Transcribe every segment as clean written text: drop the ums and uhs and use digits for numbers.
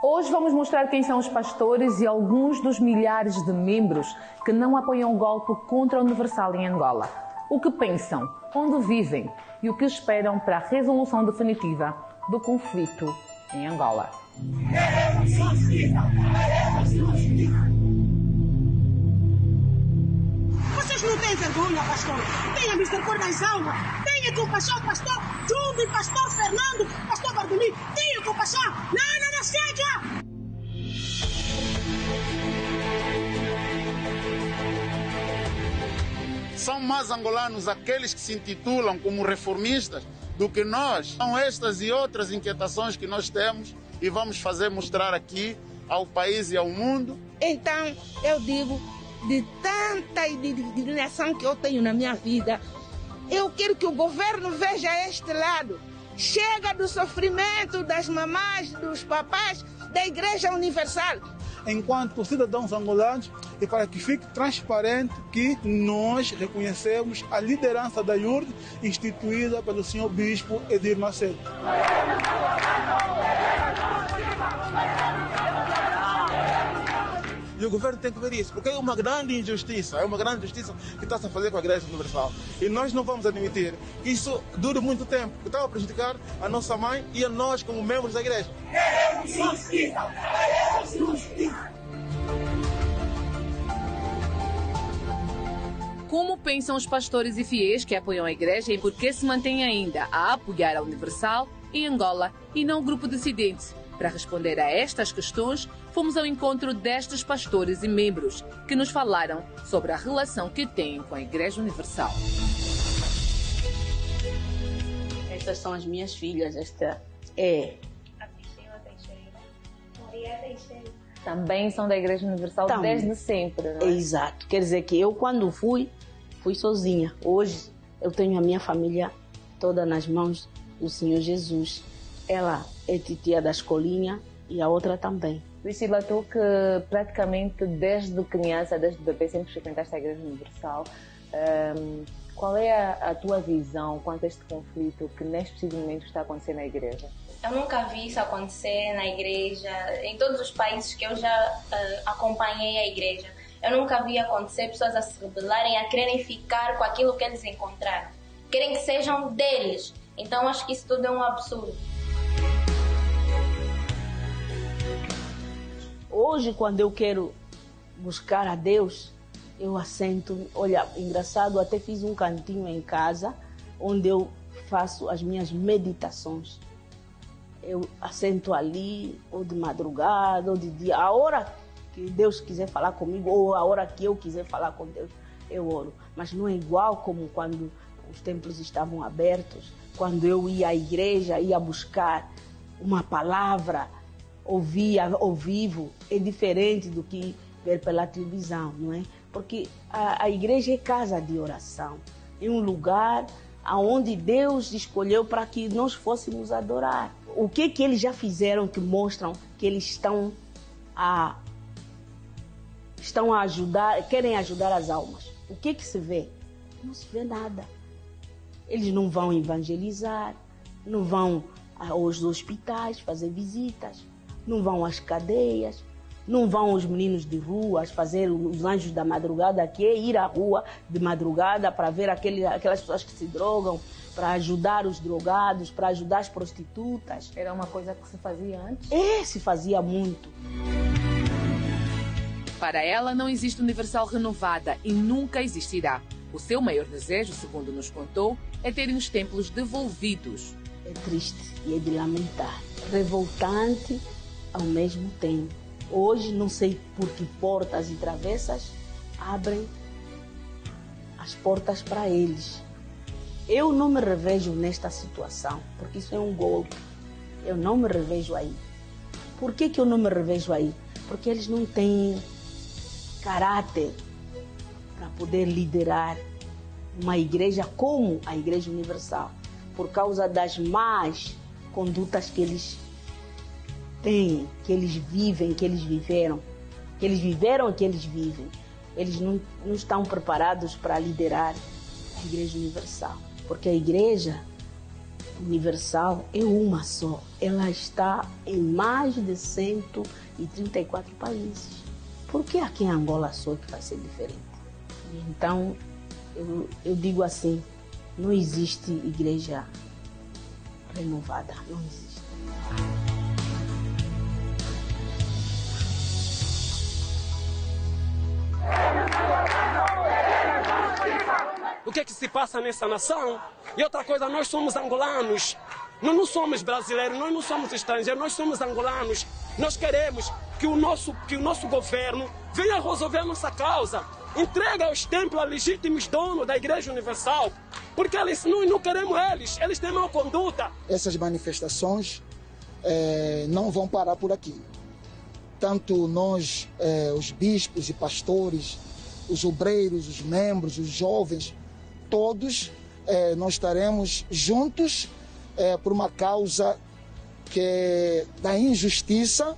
Hoje vamos mostrar quem são os pastores e alguns dos milhares de membros que não apoiam o golpe contra a Universal em Angola. O que pensam, onde vivem e o que esperam para a resolução definitiva do conflito em Angola. Vocês não têm vergonha, pastor? Tenha misericórdia das almas. Tenha compaixão, pastor Júlio, pastor Fernando, pastor Bartolomeu. Tenha compaixão. Não chega! São mais angolanos aqueles que se intitulam como reformistas do que nós. São estas e outras inquietações que nós temos e vamos fazer mostrar aqui ao país e ao mundo. Então, eu digo, de tanta indignação que eu tenho na minha vida, eu quero que o governo veja este lado. Chega do sofrimento das mamás, dos papás, da Igreja Universal. Enquanto cidadãos angolanos, e para que fique transparente que nós reconhecemos a liderança da IURD instituída pelo senhor Bispo Edir Macedo. E o governo tem que ver isso, porque é uma grande injustiça que está-se a fazer com a Igreja Universal. E nós não vamos admitir que isso dure muito tempo, que está a prejudicar a nossa mãe e a nós como membros da Igreja. Como pensam os pastores e fiéis que apoiam a Igreja e por que se mantêm ainda a apoiar a Universal em Angola e não o grupo dissidente? Para responder a estas questões, fomos ao encontro destes pastores e membros que nos falaram sobre a relação que têm com a Igreja Universal. Estas são as minhas filhas, esta é a Priscila Teixeira, Maria Teixeira. Também são da Igreja Universal desde sempre, não é? Exato, quer dizer que eu quando fui sozinha. Hoje eu tenho a minha família toda nas mãos do Senhor Jesus. Ela é titia da escolinha e a outra também. Priscila, tu que praticamente desde criança, desde bebê, sempre frequentaste a Igreja Universal, qual é a tua visão quanto a este conflito que neste preciso momento está acontecendo na Igreja? Eu nunca vi isso acontecer na Igreja, em todos os países que eu já acompanhei a Igreja. Eu nunca vi acontecer pessoas a se rebelarem, a quererem ficar com aquilo que eles encontraram. Querem que sejam deles. Então acho que isso tudo é um absurdo. Hoje, quando eu quero buscar a Deus, eu assento. Olha, engraçado, até fiz um cantinho em casa, onde eu faço as minhas meditações. Eu assento ali, ou de madrugada, ou de dia, a hora que Deus quiser falar comigo, ou a hora que eu quiser falar com Deus, eu oro. Mas não é igual como quando os templos estavam abertos, quando eu ia à igreja, ia buscar uma palavra, ouvia ao vivo, é diferente do que ver pela televisão, não é? Porque a igreja é casa de oração, é um lugar onde Deus escolheu para que nós fôssemos adorar. O que eles já fizeram que mostram que eles estão a ajudar, querem ajudar as almas? O que se vê? Não se vê nada. Eles não vão evangelizar, não vão aos hospitais fazer visitas, não vão às cadeias, não vão os meninos de ruas fazer os anjos da madrugada, que é ir à rua de madrugada para ver aquelas pessoas que se drogam, para ajudar os drogados, para ajudar as prostitutas. Era uma coisa que se fazia antes? Se fazia muito. Para ela não existe Universal renovada e nunca existirá. O seu maior desejo, segundo nos contou, é terem os templos devolvidos. É triste e é de lamentar. Revoltante ao mesmo tempo. Hoje, não sei por que portas e travessas abrem as portas para eles. Eu não me revejo nesta situação, porque isso é um golpe. Eu não me revejo aí. Por que eu não me revejo aí? Porque eles não têm caráter para poder liderar uma igreja como a Igreja Universal, por causa das más condutas que eles têm, que eles vivem, que eles viveram, que eles viveram e que eles vivem. Eles não estão preparados para liderar a Igreja Universal, porque a igreja Universal é uma só. Ela está em mais de 134 países. Por que aqui em Angola só que vai ser diferente? Então, eu digo assim, não existe igreja renovada, não existe. O que é que se passa nessa nação? E outra coisa, nós somos angolanos. Nós não somos brasileiros, nós não somos estrangeiros, nós somos angolanos. Nós queremos que o nosso governo venha resolver a nossa causa. Entrega os templos a legítimos donos da Igreja Universal. Porque nós não queremos eles têm má conduta. Essas manifestações não vão parar por aqui. Tanto nós, os bispos e pastores, os obreiros, os membros, os jovens, todos nós estaremos juntos por uma causa da injustiça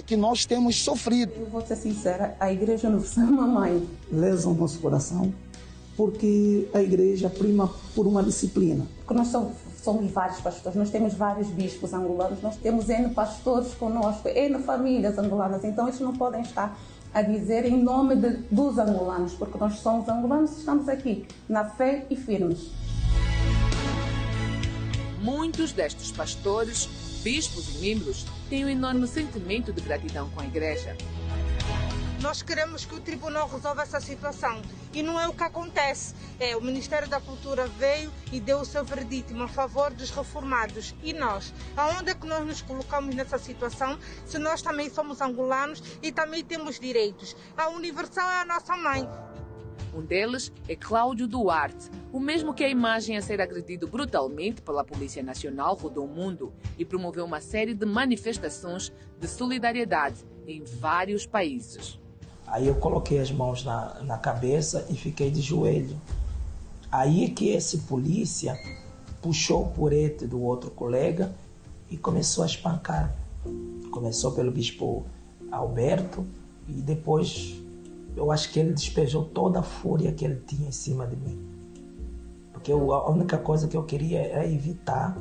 que nós temos sofrido. Eu vou ser sincera, a Igreja Universal é uma mãe. Lesam o nosso coração porque a Igreja prima por uma disciplina. Porque nós somos vários pastores, nós temos vários bispos angolanos, nós temos N pastores conosco, N famílias angolanas, então eles não podem estar a dizer em nome dos angolanos, porque nós somos angolanos e estamos aqui, na fé e firmes. Muitos destes pastores, bispos e membros têm um enorme sentimento de gratidão com a Igreja. Nós queremos que o tribunal resolva essa situação e não é o que acontece. O Ministério da Cultura veio e deu o seu verdito a favor dos reformados. E nós? Aonde é que nós nos colocamos nessa situação se nós também somos angolanos e também temos direitos? A Universal é a nossa mãe. Um deles é Cláudio Duarte, o mesmo que a imagem a ser agredido brutalmente pela Polícia Nacional rodou o mundo e promoveu uma série de manifestações de solidariedade em vários países. Aí eu coloquei as mãos na cabeça e fiquei de joelho. Aí é que esse polícia puxou o purete do outro colega e começou a espancar. Começou pelo bispo Alberto e depois eu acho que ele despejou toda a fúria que ele tinha em cima de mim. Porque a única coisa que eu queria era evitar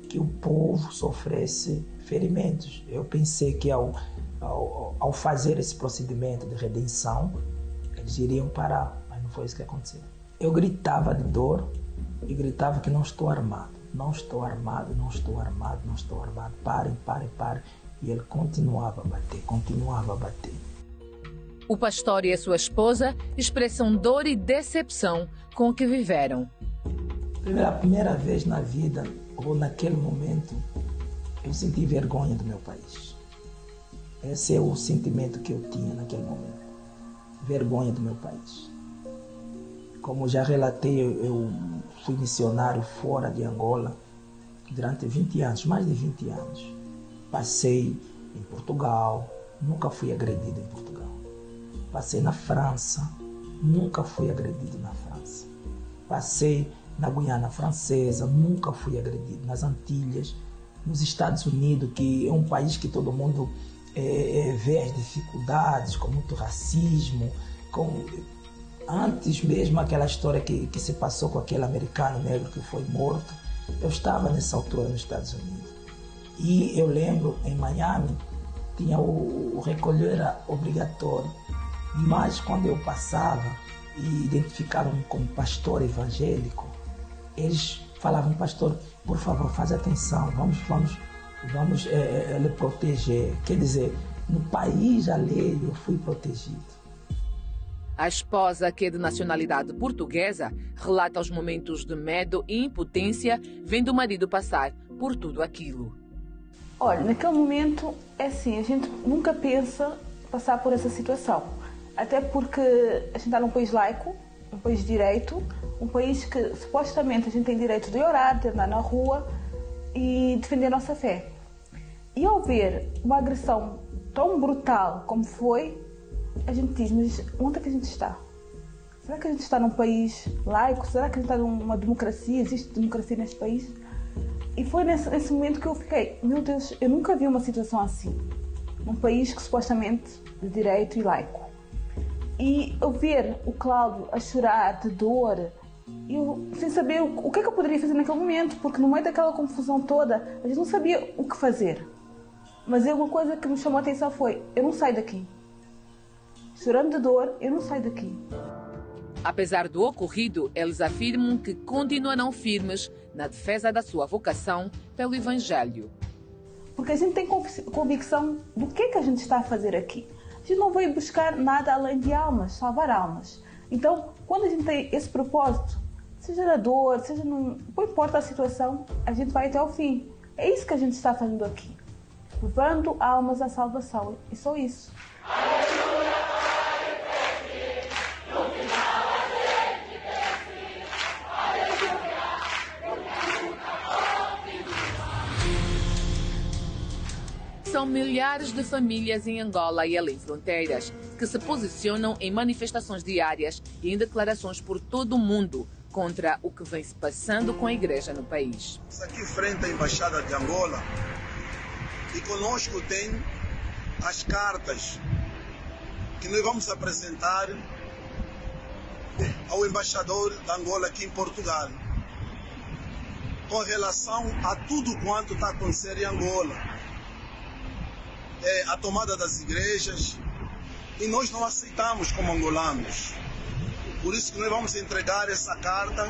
que o povo sofresse ferimentos. Eu pensei que ao fazer esse procedimento de redenção, eles iriam parar, mas não foi isso que aconteceu. Eu gritava de dor e gritava que não estou armado, não estou armado, não estou armado, não estou armado, parem. E ele continuava a bater. O pastor e a sua esposa expressam dor e decepção com o que viveram. Pela primeira vez na vida, ou naquele momento, eu senti vergonha do meu país. Esse é o sentimento que eu tinha naquele momento. Vergonha do meu país. Como já relatei, eu fui missionário fora de Angola durante 20 anos, mais de 20 anos. Passei em Portugal, nunca fui agredido em Portugal. Passei na França, nunca fui agredido na França. Passei na Guiana Francesa, nunca fui agredido. Nas Antilhas, nos Estados Unidos, que é um país que todo mundo vê as dificuldades, com muito racismo, antes mesmo aquela história que se passou com aquele americano negro que foi morto. Eu estava nessa altura nos Estados Unidos. E eu lembro, em Miami, tinha o recolher obrigatório. Mas quando eu passava e identificavam-me como pastor evangélico, eles falavam: pastor, por favor, faz atenção, vamos lhe proteger. Quer dizer, no país alheio eu fui protegido. A esposa, que é de nacionalidade portuguesa, relata os momentos de medo e impotência vendo o marido passar por tudo aquilo. Olha, naquele momento, é assim, a gente nunca pensa passar por essa situação. Até porque a gente está num país laico, um país de direito, um país que supostamente a gente tem direito de orar, de andar na rua e defender a nossa fé. E ao ver uma agressão tão brutal como foi, a gente diz: mas onde é que a gente está? Será que a gente está num país laico? Será que a gente está numa democracia? Existe democracia neste país? E foi nesse momento que eu fiquei: meu Deus, eu nunca vi uma situação assim. Num país que supostamente de direito e laico. E eu ver o Cláudio a chorar de dor E eu, sem saber o que é que eu poderia fazer naquele momento, porque no meio daquela confusão toda, a gente não sabia o que fazer. Mas uma coisa que me chamou a atenção foi, eu não saio daqui. Chorando de dor, eu não saio daqui. Apesar do ocorrido, eles afirmam que continuarão firmes na defesa da sua vocação pelo Evangelho. Porque a gente tem convicção do que é que a gente está a fazer aqui. A gente não veio buscar nada além de almas, salvar almas. Então, quando a gente tem esse propósito, seja na dor, seja não importa a situação, a gente vai até o fim. É isso que a gente está fazendo aqui. Levando almas à salvação. E só isso. São milhares de famílias em Angola e além fronteiras que se posicionam em manifestações diárias e em declarações por todo o mundo contra o que vem se passando com a igreja no país. Aqui frente à Embaixada de Angola e conosco tem as cartas que nós vamos apresentar ao embaixador de Angola aqui em Portugal com relação a tudo quanto está acontecendo em Angola. A tomada das igrejas, e nós não aceitamos como angolanos. Por isso que nós vamos entregar essa carta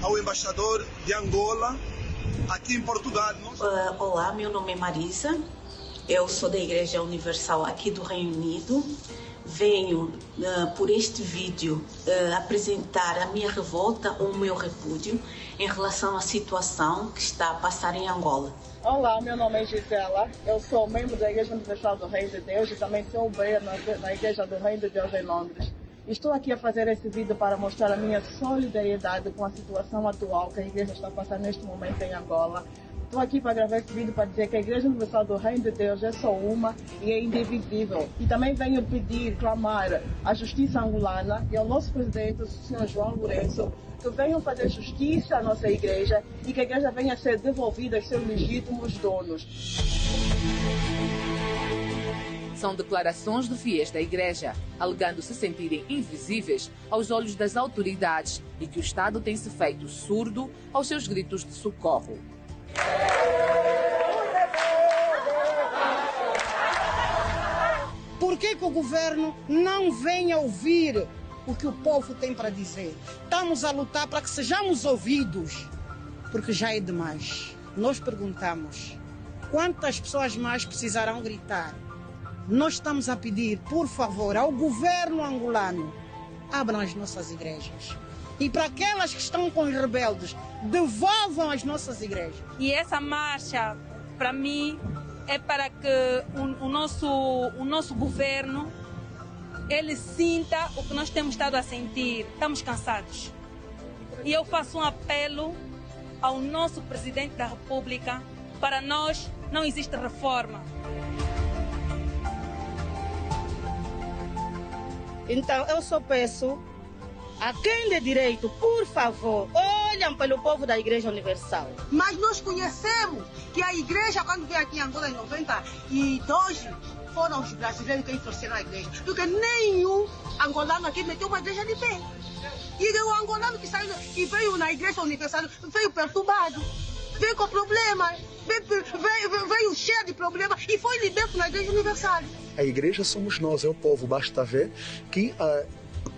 ao embaixador de Angola aqui em Portugal. Olá, meu nome é Marisa, eu sou da Igreja Universal aqui do Reino Unido. Venho por este vídeo apresentar a minha revolta ou o meu repúdio em relação à situação que está a passar em Angola. Olá, meu nome é Gisela, eu sou membro da Igreja Universal do Reino de Deus e também sou obreira na Igreja do Reino de Deus em Londres. Estou aqui a fazer esse vídeo para mostrar a minha solidariedade com a situação atual que a Igreja está passando neste momento em Angola. Estou aqui para gravar esse vídeo para dizer que a Igreja Universal do Reino de Deus é só uma e é indivisível. E também venho pedir, clamar a justiça angolana e ao nosso presidente, o Sr. João Lourenço, que venham fazer justiça à nossa igreja e que a igreja venha a ser devolvida aos seus legítimos donos. São declarações de fiéis da igreja, alegando se sentirem invisíveis aos olhos das autoridades e que o Estado tem se feito surdo aos seus gritos de socorro. Por que o governo não vem ouvir o que o povo tem para dizer? Estamos a lutar para que sejamos ouvidos, porque já é demais. Nós perguntamos, quantas pessoas mais precisarão gritar? Nós estamos a pedir, por favor, ao governo angolano, abram as nossas igrejas. E para aquelas que estão com os rebeldes, devolvam as nossas igrejas. E essa marcha, para mim, é para que o nosso governo ele sinta o que nós temos estado a sentir. Estamos cansados. E eu faço um apelo ao nosso presidente da República. Para nós não existe reforma. Então eu só peço a quem de direito, por favor, olhem pelo povo da Igreja Universal. Mas nós conhecemos que a igreja, quando veio aqui em Angola em 92, foram os brasileiros que trouxeram a igreja. Porque nenhum angolano aqui meteu uma igreja de pé. E o angolano que saiu, que veio na Igreja Universal, veio perturbado, veio com problemas, veio cheio de problemas e foi liberto na Igreja Universal. A igreja somos nós, é o povo. Basta ver que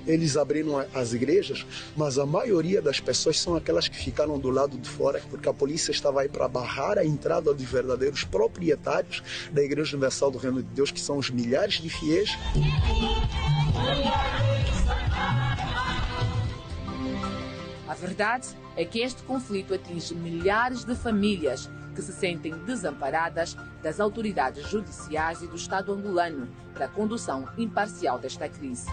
eles abriram as igrejas, mas a maioria das pessoas são aquelas que ficaram do lado de fora, porque a polícia estava aí para barrar a entrada dos verdadeiros proprietários da Igreja Universal do Reino de Deus, que são os milhares de fiéis. A verdade é que este conflito atinge milhares de famílias que se sentem desamparadas das autoridades judiciais e do Estado angolano para a condução imparcial desta crise.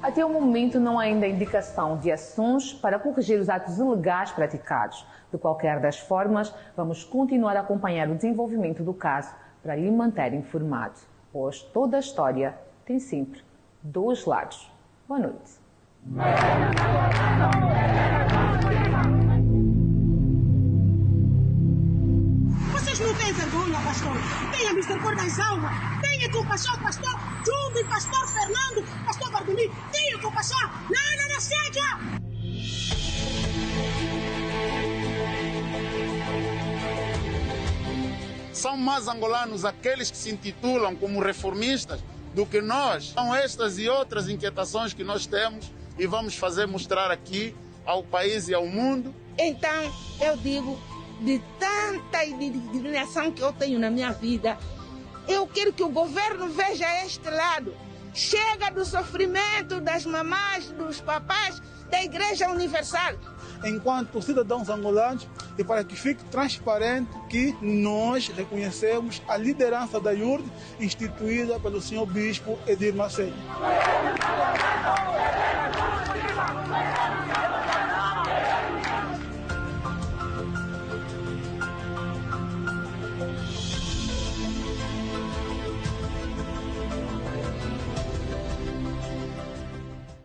Até o momento não há ainda indicação de ações para corrigir os atos ilegais praticados. De qualquer das formas, vamos continuar a acompanhar o desenvolvimento do caso para lhe manter informado, pois toda a história tem sempre dois lados. Boa noite. Vocês não têm vergonha, pastor? Tenha misericórdia das almas. Tenha compaixão, pastor Jumbi, pastor Fernando, pastor Bartolini. Tenha compaixão. Não seja. São mais angolanos aqueles que se intitulam como reformistas do que nós. São estas e outras inquietações que nós temos e vamos fazer mostrar aqui ao país e ao mundo. Então, eu digo, de tanta indignação que eu tenho na minha vida, eu quero que o governo veja este lado. Chega do sofrimento das mamás, dos papás, da Igreja Universal. Enquanto cidadãos angolanos, e para que fique transparente que nós reconhecemos a liderança da IURD instituída pelo senhor Bispo Edir Macedo.